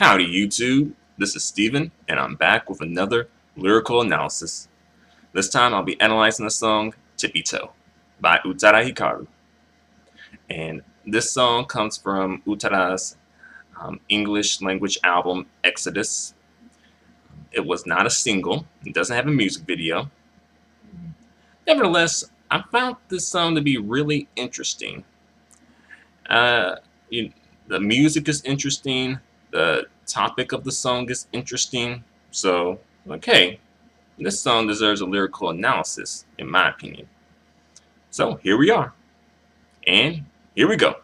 Howdy YouTube, this is Steven, and I'm back with another lyrical analysis. This time I'll be analyzing the song Tippy by Hikaru. And this song comes from Utada's English language album Exodus. It was not a single, it doesn't have a music video. Nevertheless, I found this song to be really interesting. The music is interesting, the topic of the song is interesting, so, okay, this song deserves a lyrical analysis, in my opinion. So, here we are. And here we go.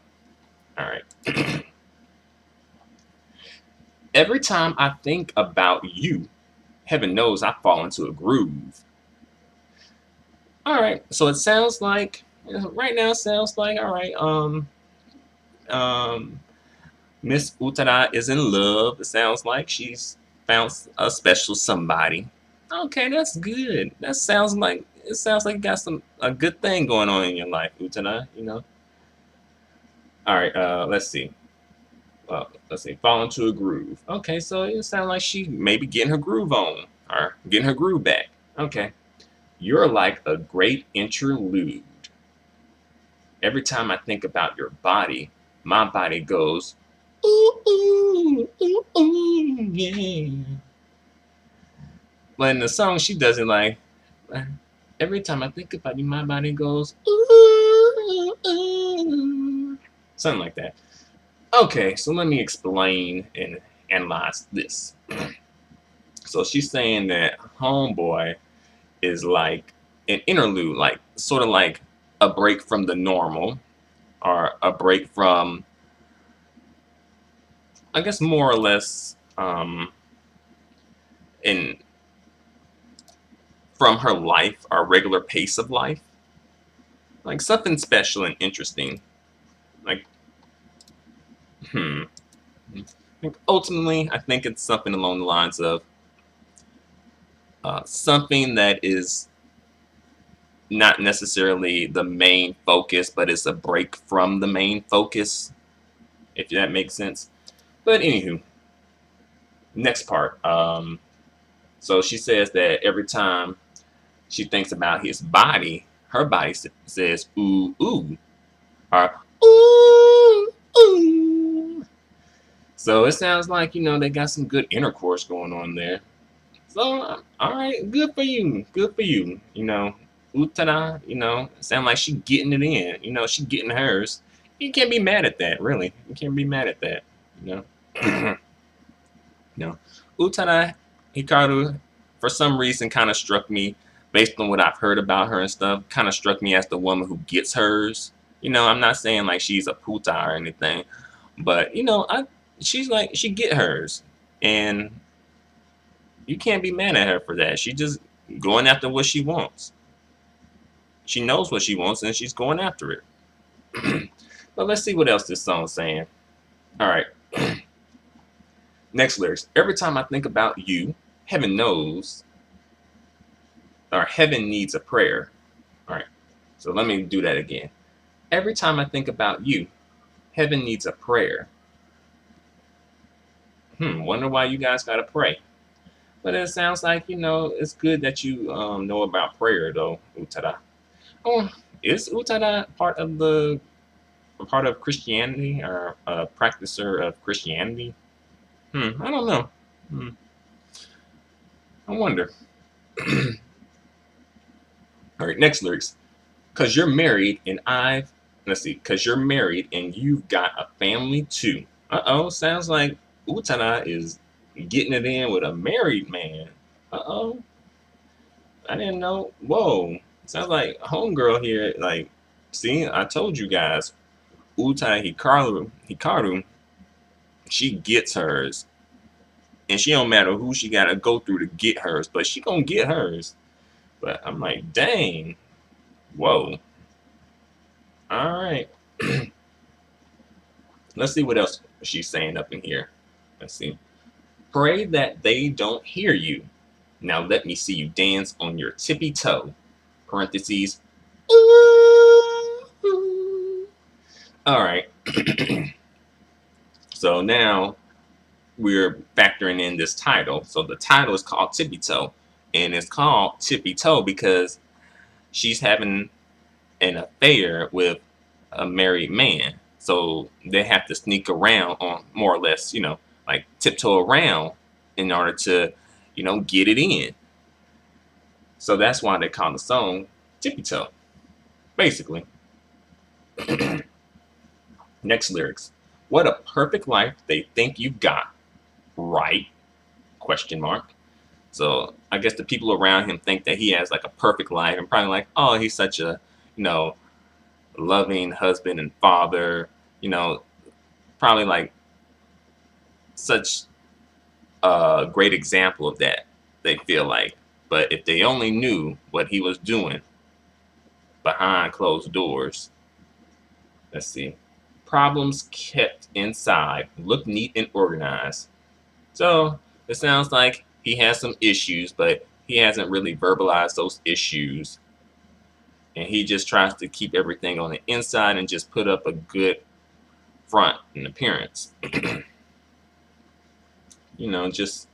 Alright. Every time I think about you, heaven knows I fall into a groove. Alright, so it sounds like, right now it sounds like, alright, Miss Utada is in love. It sounds like she's found a special somebody. Okay, that's good. That sounds like you got a good thing going on in your life, Utada. You know. All right. Let's see. Let's see. Fall into a groove. Okay, so it sounds like she may be getting her groove on or getting her groove back. Okay. You're like a great interlude. Every time I think about your body, my body goes, ooh, ooh, ooh, ooh, yeah. But in the song, she does it like, every time I think about you, my body goes, ooh, ooh. Something like that. Okay, so let me explain and analyze this. So she's saying that Homeboy is like an interlude, like sort of like a break from the normal, or a break from, I guess, more or less, from her life, our regular pace of life, like something special and interesting. Like, ultimately, I think it's something along the lines of something that is not necessarily the main focus, but it's a break from the main focus, if that makes sense. But anywho, next part. So she says that every time she thinks about his body, her body says ooh ooh, or ooh ooh. So it sounds like, they got some good intercourse going on there. So all right, good for you, good for you. Utada, sound like she getting it in. She getting hers. You can't be mad at that, really. You can't be mad at that. Utada Hikaru, for some reason, kind of struck me, based on what I've heard about her and stuff, kind of struck me as the woman who gets hers. I'm not saying like she's a puta or anything, but she's like, she get hers, and you can't be mad at her for that. She just going after what she wants. She knows what she wants, and she's going after it. But let's see what else this song's saying. All right. Next lyrics. Every time I think about you, heaven knows, or heaven needs a prayer. All right. So let me do that again. Every time I think about you, heaven needs a prayer. Wonder why you guys gotta pray. But it sounds like, it's good that you know about prayer, though, Utada. Oh, is Utada part of Christianity, or a practicer of Christianity? I don't know. I wonder. All right, next lyrics. Cause you're married and cause you're married and you've got a family too. Uh-oh, sounds like Utada is getting it in with a married man. Uh-oh. I didn't know. Whoa. Sounds like homegirl here. Like, see, I told you guys. Utada Hikaru, she gets hers. And she don't matter who she gotta go through to get hers, but she gonna get hers. But I'm like, dang. Whoa. Alright. Let's see what else she's saying up in here. Let's see. Pray that they don't hear you. Now let me see you dance on your tippy toe. Parentheses. Ooh. Alright. So now we're factoring in this title. So the title is called Tippy Toe, and it's called Tippy Toe because she's having an affair with a married man. So they have to sneak around on more or less, like tiptoe around in order to, get it in. So that's why they call the song Tippy Toe, basically. Next lyrics. What a perfect life they think you've got, right? Question mark. So I guess the people around him think that he has like a perfect life and probably like, oh, he's such a, loving husband and father, probably like such a great example of that, they feel like. But if they only knew what he was doing behind closed doors. Let's see. Problems kept inside, look neat and organized. So it sounds like he has some issues, but he hasn't really verbalized those issues. And he just tries to keep everything on the inside and just put up a good front and appearance. Just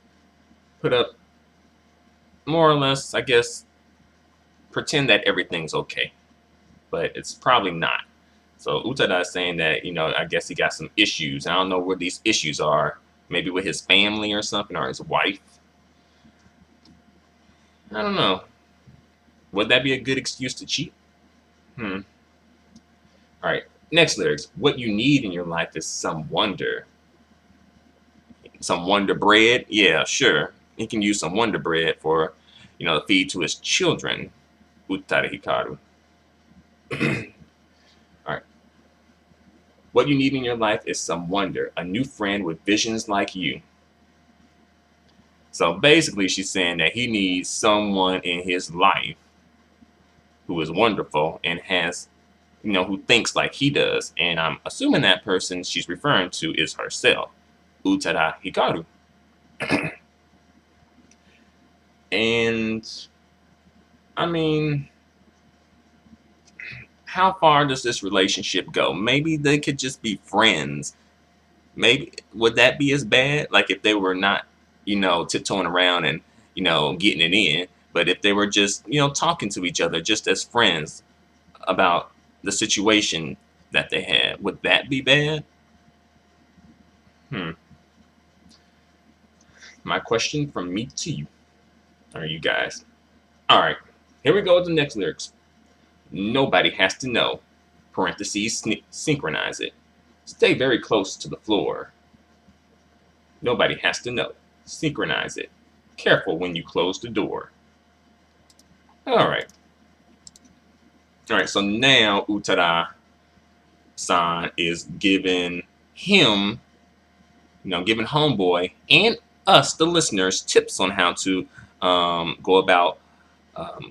put up more or less, I guess, pretend that everything's okay. But it's probably not. So Utada is saying that, I guess he got some issues. I don't know what these issues are. Maybe with his family or something, or his wife. I don't know. Would that be a good excuse to cheat? All right. Next lyrics. What you need in your life is some wonder. Some Wonder Bread? Yeah, sure. He can use some Wonder Bread for, the feed to his children. Utada Hikaru. All right. What you need in your life is some wonder. A new friend with visions like you. So basically, she's saying that he needs someone in his life who is wonderful and has, who thinks like he does. And I'm assuming that person she's referring to is herself, Utada Hikaru. And, I mean, how far does this relationship go? Maybe they could just be friends. Maybe, would that be as bad? Like if they were not, tiptoeing around and, getting it in. But if they were just, talking to each other just as friends about the situation that they had, would that be bad? My question from me to you. Are you guys? All right. Here we go with the next lyrics. Nobody has to know. Parentheses, synchronize it. Stay very close to the floor. Nobody has to know. Synchronize it. Careful when you close the door. All right. All right, so now Utada-san is giving him, giving homeboy and us, the listeners, tips on how to go about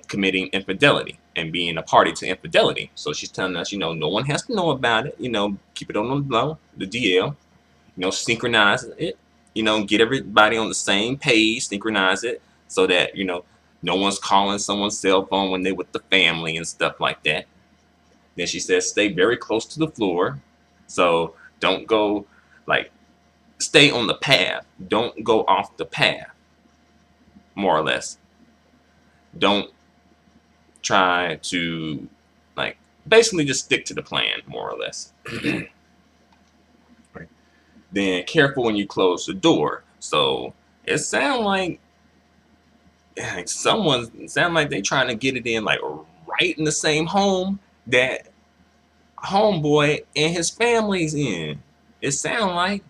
committing infidelity and being a party to infidelity. So she's telling us, no one has to know about it. Keep it on the low, the DL. Synchronize it. Get everybody on the same page. Synchronize it so that no one's calling someone's cell phone when they're with the family and stuff like that. Then she says, stay very close to the floor. So don't go, stay on the path. Don't go off the path, more or less. Don't try to, basically just stick to the plan, more or less. Right. Then careful when you close the door. So it sounds like they trying to get it in right in the same home that homeboy and his family's in. It sounds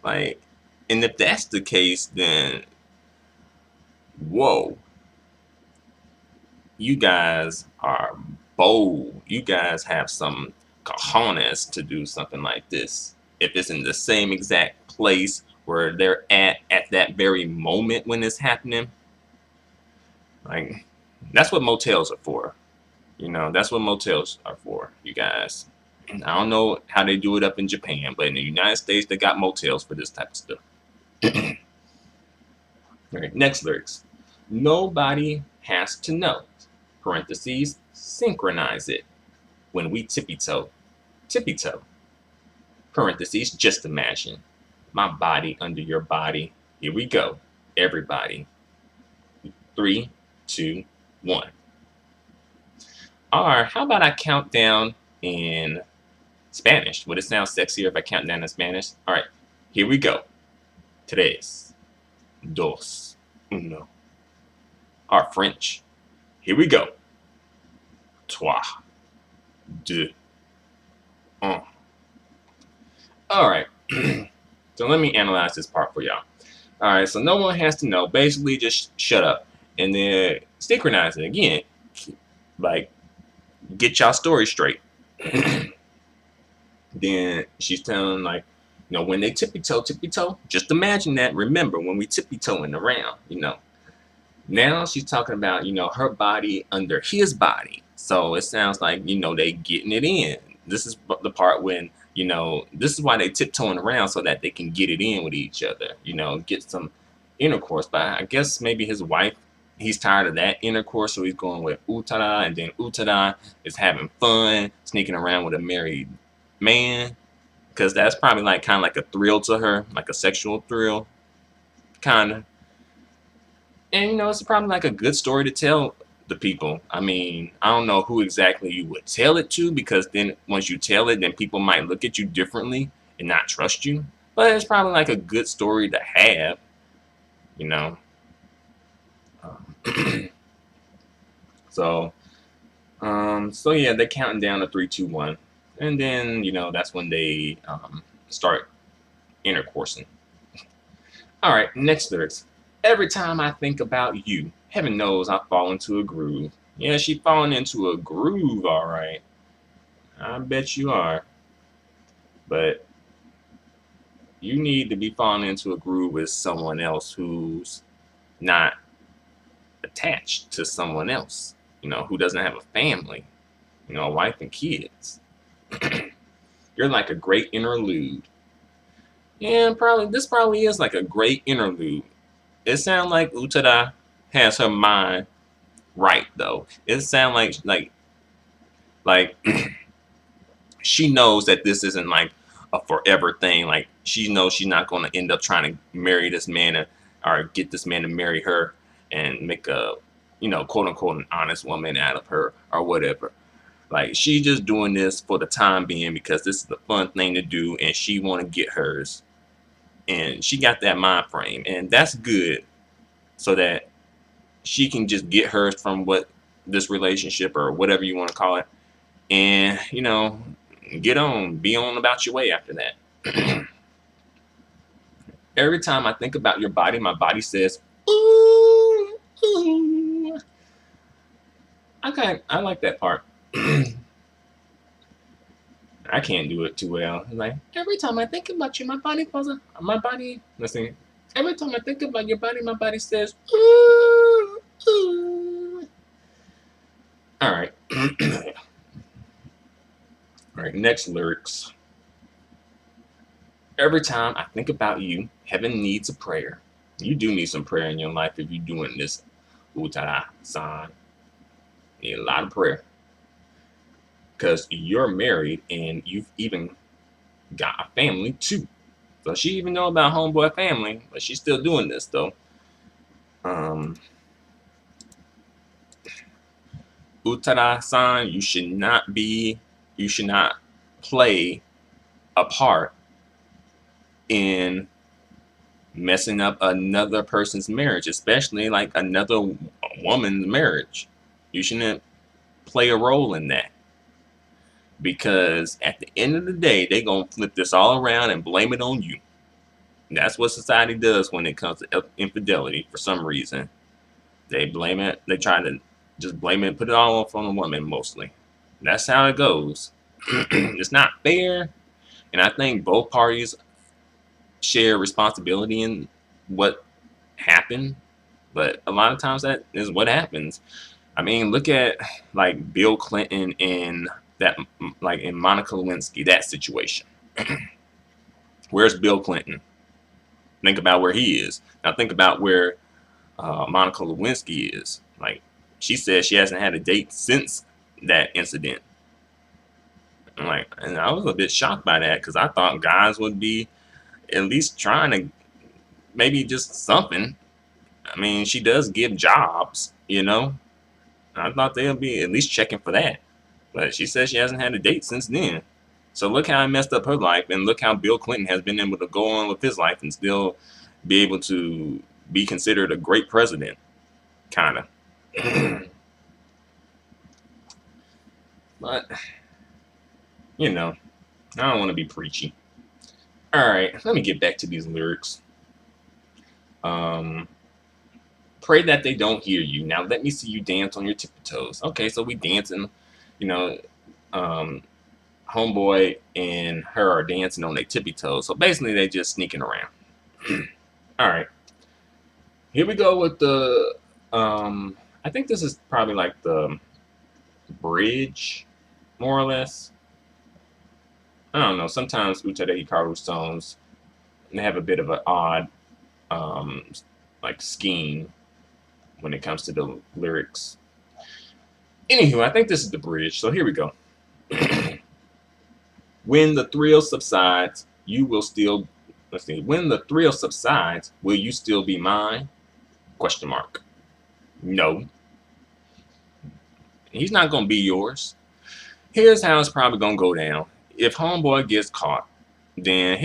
like, and if that's the case, then whoa, you guys are bold. You guys have some cojones to do something like this. If it's in the same exact place where they're at that very moment when it's happening. That's what motels are for. That's what motels are for, you guys. I don't know how they do it up in Japan, but in the United States, they got motels for this type of stuff. All right, next lyrics. Nobody has to know. Parentheses, synchronize it. When we tippy toe. Tippy toe. Parentheses, just imagine. My body under your body. Here we go. Everybody. 3, 2, 1. Or how about I count down in Spanish? Would it sound sexier if I count down in Spanish? All right. Here we go. Tres, dos, uno. Or French. Here we go. Trois, deux, un. All right. So let me analyze this part for y'all. All right. So no one has to know. Basically, just shut up and then synchronize it again. Like, get y'all story straight. Then she's telling, like, when they tippy toe, just imagine that. Remember when we tippy toeing around, Now she's talking about, her body under his body. So it sounds like, they getting it in. This is the part when, this is why they tiptoeing around so that they can get it in with each other, get some intercourse. But I guess maybe his wife, he's tired of that intercourse, so he's going with Utada, and then Utada is having fun, sneaking around with a married man, because that's probably like kind of like a thrill to her, like a sexual thrill, kind of. And it's probably like a good story to tell the people. I mean, I don't know who exactly you would tell it to, because then once you tell it, then people might look at you differently and not trust you. But it's probably like a good story to have, So, so yeah, they're counting down to 3, 2, 1, and then that's when they start intercoursing. All right, next lyrics. Every time I think about you, heaven knows I fall into a groove. Yeah, she falling into a groove, all right. I bet you are. But you need to be falling into a groove with someone else who's not attached to someone else, who doesn't have a family, a wife and kids. You're like a great interlude. Yeah, this probably is like a great interlude. It sounds like Utada has her mind right, though. It sounds like she knows that this isn't like a forever thing. Like, she knows she's not going to end up trying to marry this man or get this man to marry her and make a, quote unquote, an honest woman out of her or whatever. Like, she's just doing this for the time being because this is the fun thing to do, and she want to get hers. And she got that mind frame, and that's good, so that she can just get hers from this relationship or whatever you want to call it, and be on about your way after that. Every time I think about your body, my body says, ooh, ooh. I like that part. I can't do it too well. Like, every time I think about you, my body, listen, every time I think about your body, my body says, ooh, ooh. All right. All right, next lyrics. Every time I think about you, heaven needs a prayer. You do need some prayer in your life if you're doing this, Utada-san. Need a lot of prayer. Because you're married and you've even got a family too. So she even know about homeboy family, but she's still doing this though. Utada-san, you should not play a part in messing up another person's marriage, especially like another woman's marriage. You shouldn't play a role in that. Because at the end of the day, they're going to flip this all around and blame it on you. And that's what society does when it comes to infidelity for some reason. They blame it. They try to just blame it and put it all off on the woman mostly. That's how it goes. It's not fair. And I think both parties share responsibility in what happened. But a lot of times that is what happens. I mean, look at like Bill Clinton and that, like in Monica Lewinsky, that situation. Where's Bill Clinton? Think about where he is. Now think about where Monica Lewinsky is. Like, she says she hasn't had a date since that incident. And I was a bit shocked by that, because I thought guys would be at least trying to maybe just something. I mean, she does give jobs, you know. I thought they'll be at least checking for that. But she says she hasn't had a date since then. So look how I messed up her life, and look how Bill Clinton has been able to go on with his life and still be able to be considered a great president, kind of. But, you know, I don't want to be preachy. All right, let me get back to these lyrics. Pray that they don't hear you. Now let me see you dance on your tippy toes. Okay, so we dancing, you know, homeboy and her are dancing on their tippy toes. So basically they just sneaking around. All right. Here we go with the I think this is probably like the bridge, more or less. I don't know. Sometimes Utada-Hikaru songs, they have a bit of an odd like scheme when it comes to the lyrics. Anywho, I think this is the bridge. So here we go. When the thrill subsides, you will still, let's see, when the thrill subsides, will you still be mine? Question mark. No. He's not going to be yours. Here's how it's probably going to go down. If homeboy gets caught, then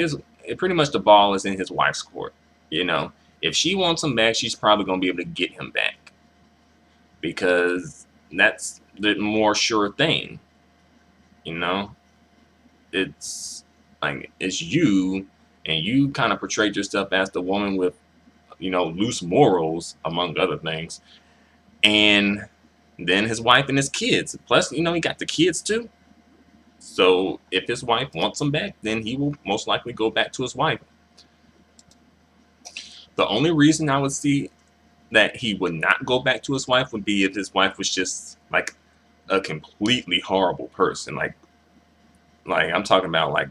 pretty much the ball is in his wife's court. You know, if she wants him back, she's probably going to be able to get him back. Because that's the more sure thing. You know? It's like, it's you, and you kind of portrayed yourself as the woman with, you know, loose morals, among other things. And then his wife and his kids. Plus, you know, he got the kids too. So if his wife wants him back, then he will most likely go back to his wife. The only reason I would see that he would not go back to his wife would be if his wife was just like a completely horrible person. Like I'm talking about like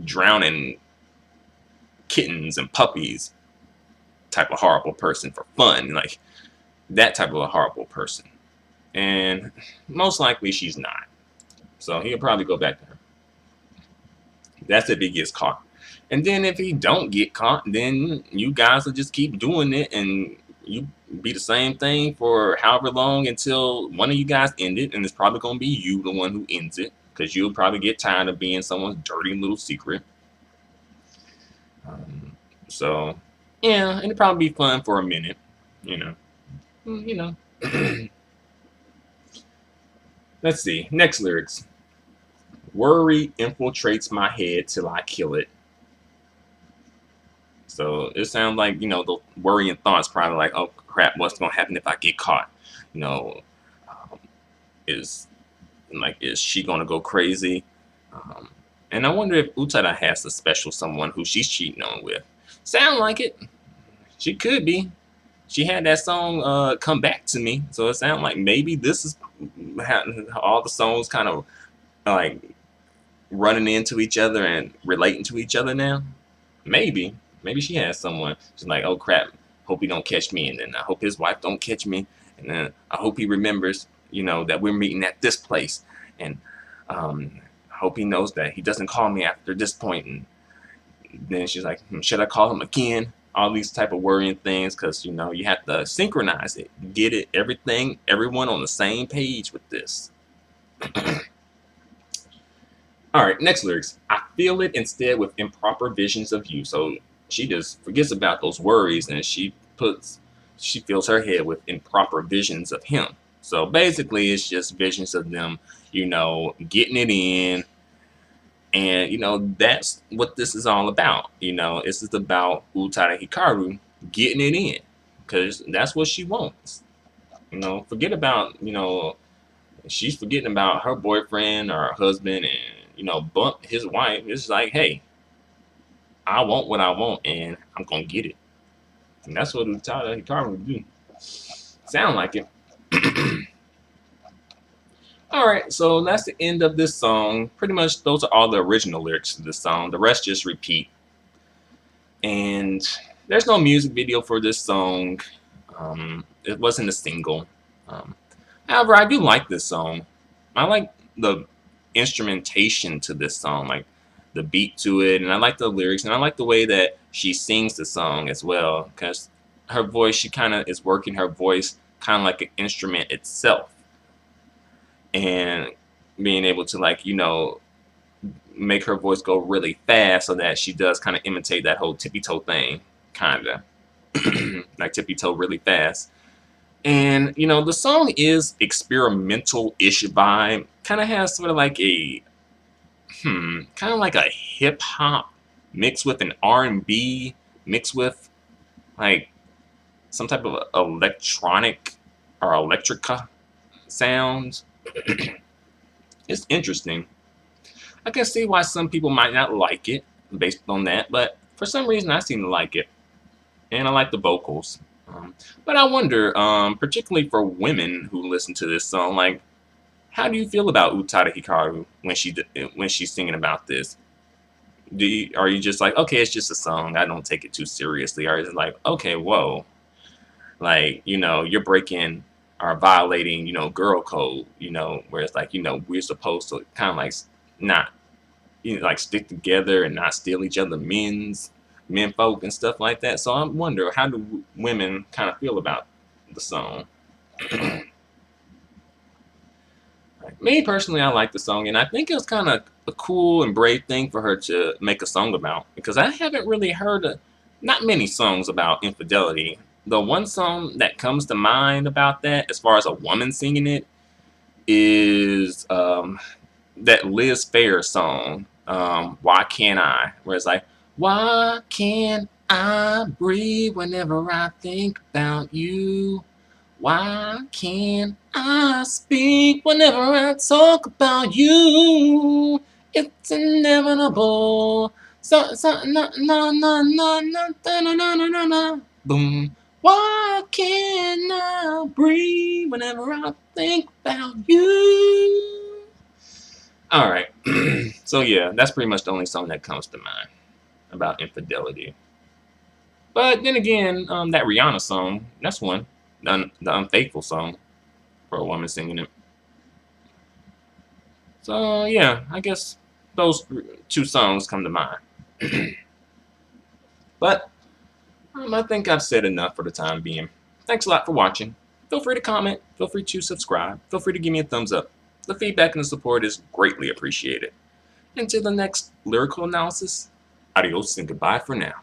drowning kittens and puppies type of horrible person for fun. Like that type of a horrible person. And most likely she's not. So he'll probably go back to her. That's if he gets caught. And then if he don't get caught, then you guys will just keep doing it, and you be the same thing for however long until one of you guys end it, and it's probably going to be you, the one who ends it, because you'll probably get tired of being someone's dirty little secret. So, yeah, it'll probably be fun for a minute, you know. You know. Let's see. Next lyrics. Worry infiltrates my head till I kill it. So it sounds like, you know, the worrying thoughts probably like, oh crap, what's going to happen if I get caught? You know, is she going to go crazy? And I wonder if Utada has a special someone who she's cheating on with. Sound like it. She could be. She had that song Come Back to Me. So it sounds like maybe this is how all the songs kind of like running into each other and relating to each other now. Maybe she has someone. She's like, oh crap, hope he don't catch me, and then I hope his wife don't catch me, and then I hope he remembers, you know, that we're meeting at this place, and I hope he knows that he doesn't call me after this point. And then she's like, should I call him again? All these type of worrying things, because you know you have to synchronize it, get it, everyone on the same page with this. All right, next lyrics. I feel it instead with improper visions of you. So she just forgets about those worries, and she fills her head with improper visions of him. So basically, it's just visions of them, you know, getting it in. And, you know, that's what this is all about. You know, this is about Utada Hikaru getting it in, because that's what she wants. You know, forget about, you know, she's forgetting about her boyfriend or her husband and, you know, bump his wife. It's like, hey, I want what I want, and I'm going to get it. And that's what Utada Hikaru would do. Sound like it. Alright, so that's the end of this song. Pretty much those are all the original lyrics to this song. The rest just repeat. And there's no music video for this song. It wasn't a single. However, I do like this song. I like the instrumentation to this song. Like the beat to it, and I like the lyrics, and I like the way that she sings the song as well, because her voice, she kind of is working her voice kind of like an instrument itself, and being able to, like, you know, make her voice go really fast so that she does kind of imitate that whole tippy toe thing, kind of like tippy toe really fast. And you know, the song is experimental-ish vibe, kind of has sort of like a kind of like a hip hop mixed with an R&B mixed with like some type of electronic or electrica sound. It's interesting. I can see why some people might not like it based on that, but for some reason I seem to like it, and I like the vocals. But I wonder, particularly for women who listen to this song, like, how do you feel about Hikaru when she's singing about this? Are you just like, okay, it's just a song, I don't take it too seriously, or is it like, okay, whoa, like, you know, you're breaking or violating, you know, girl code, you know, where it's like, you know, we're supposed to kind of like not, you know, like stick together and not steal each other men folk and stuff like that. So I wonder, how do women kind of feel about the song? Me personally, I like the song, and I think it was kind of a cool and brave thing for her to make a song about, because I haven't really heard not many songs about infidelity. The one song that comes to mind about that, as far as a woman singing it, is that Liz Phair song, Why Can't I? Where it's like, why can't I breathe whenever I think about you? Why can't I speak whenever I talk about you? It's inevitable. No, no, no, no, no, no, no, no, no, no. Boom. Why can't I breathe whenever I think about you? All right. So yeah, that's pretty much the only song that comes to mind about infidelity. But then again, that Rihanna song, that's one. The Unfaithful song, for a woman singing it. So yeah, I guess those two songs come to mind. But I think I've said enough for the time being. Thanks a lot for watching. Feel free to comment. Feel free to subscribe. Feel free to give me a thumbs up. The feedback and the support is greatly appreciated. Until the next lyrical analysis, adios and goodbye for now.